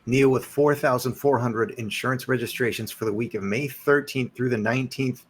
NIO with 4,400 insurance registrations for the week of May 13th through the 19th.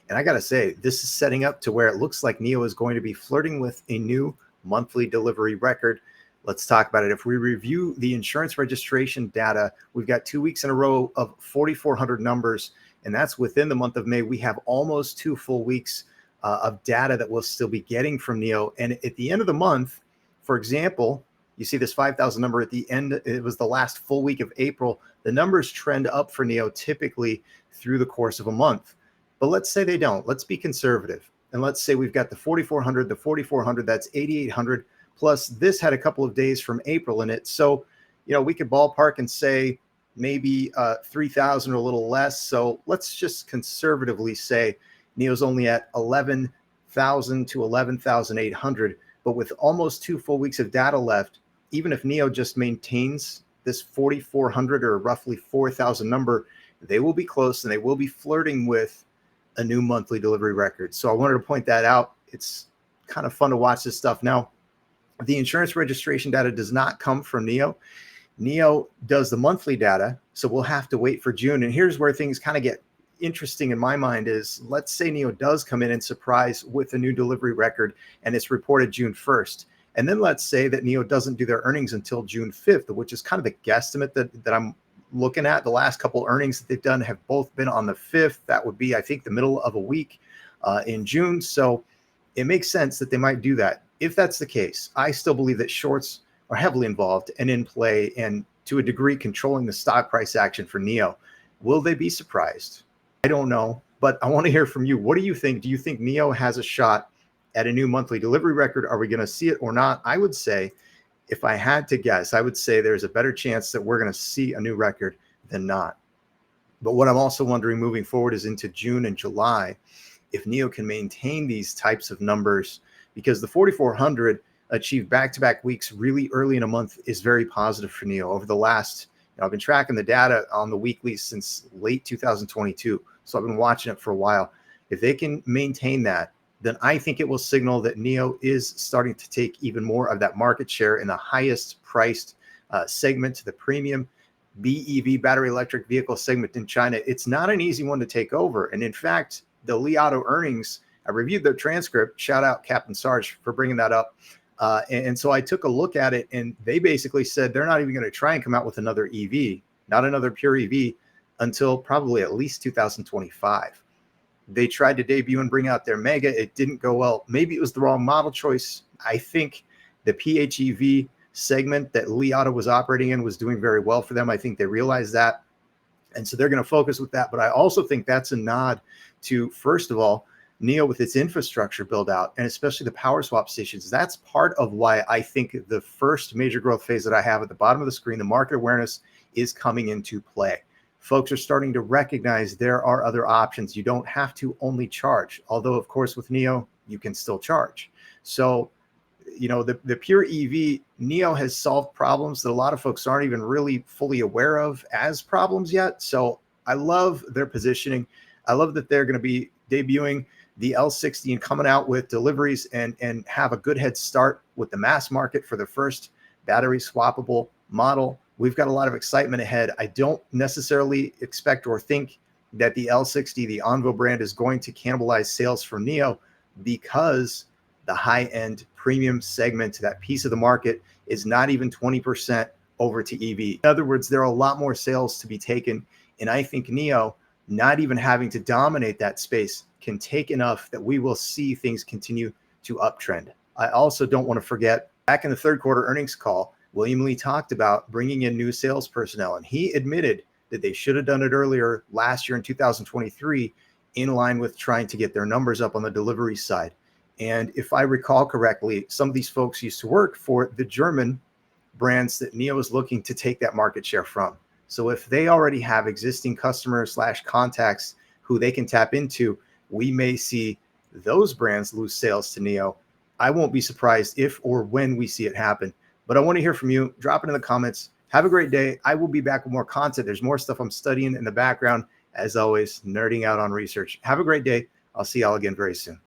And I got to say, this is setting up to where it looks like NIO is going to be flirting with a new monthly delivery record. Let's talk about it. If we review the insurance registration data, we've got 2 weeks in a row of 4,400 numbers, and that's within the month of May. We have almost 2 full weeks of data that we'll still be getting from NIO. And at the end of the month, for example, you see this 5,000 number at the end. It was the last full week of April. The numbers trend up for NIO typically through the course of a month. But let's say they don't. Let's be conservative. And let's say we've got the 4,400, that's 8,800. Plus this had a couple of days from April in it. So, we could ballpark and say maybe 3,000 or a little less. So let's just conservatively say NIO's only at 11,000 to 11,800. But with almost 2 full weeks of data left, even if NIO just maintains this 4,400 or roughly 4,000 number, they will be close and they will be flirting with a new monthly delivery record. So I wanted to point that out. It's kind of fun to watch this stuff. Now, the insurance registration data does not come from NIO. NIO does the monthly data, so we'll have to wait for June. And here's where things kind of get interesting in my mind is, let's say NIO does come in and surprise with a new delivery record and it's reported June 1st. And then let's say that NIO doesn't do their earnings until June 5th, which is kind of the guesstimate that I'm looking at. The last couple earnings that they've done have both been on the 5th. That would be, I think, the middle of a week in June. So it makes sense that they might do that. If that's the case, I still believe that shorts are heavily involved and in play and to a degree controlling the stock price action for NIO. Will they be surprised? I don't know, but I want to hear from you. What do you think? Do you think NIO has a shot at a new monthly delivery record? Are we going to see it or not? I would say, if I had to guess, I would say there's a better chance that we're going to see a new record than not. But what I'm also wondering moving forward is into June and July, if NIO can maintain these types of numbers, because the 4,400 achieved back-to-back weeks really early in a month is very positive for NIO. Over the last, I've been tracking the data on the weekly since late 2022, so I've been watching it for a while. If they can maintain that, then I think it will signal that NIO is starting to take even more of that market share in the highest priced segment, the premium BEV, battery electric vehicle segment in China. It's not an easy one to take over. And in fact, the Li Auto earnings, I reviewed their transcript. Shout out Captain Sarge for bringing that up. And so I took a look at it, and they basically said they're not even going to try and come out with another EV, not another pure EV, until probably at least 2025. They tried to debut and bring out their Mega. It didn't go well. Maybe it was the wrong model choice. I think the PHEV segment that Li Auto was operating in was doing very well for them. I think they realized that. And so they're going to focus with that. But I also think that's a nod to, first of all, NIO with its infrastructure build out, and especially the power swap stations. That's part of why I think the first major growth phase that I have at the bottom of the screen, the market awareness, is coming into play. Folks are starting to recognize there are other options. You don't have to only charge, although of course with NIO, you can still charge. So, the pure EV, NIO has solved problems that a lot of folks aren't even really fully aware of as problems yet. So I love their positioning. I love that they're going to be debuting the L60 and coming out with deliveries and have a good head start with the mass market for the first battery swappable model. We've got a lot of excitement ahead. I don't necessarily expect or think that the L60, the Envo brand, is going to cannibalize sales from NIO, because the high-end premium segment, that piece of the market, is not even 20% over to EV. In other words, there are a lot more sales to be taken. And I think NIO, not even having to dominate that space, can take enough that we will see things continue to uptrend. I also don't want to forget, back in the third quarter earnings call, William Li talked about bringing in new sales personnel, and he admitted that they should have done it earlier last year in 2023, in line with trying to get their numbers up on the delivery side. And if I recall correctly, some of these folks used to work for the German brands that NIO is looking to take that market share from. So if they already have existing customers / contacts who they can tap into, we may see those brands lose sales to NIO. I won't be surprised if or when we see it happen. But I want to hear from you. Drop it in the comments. Have a great day. I will be back with more content. There's more stuff I'm studying in the background. As always, nerding out on research. Have a great day. I'll see y'all again very soon.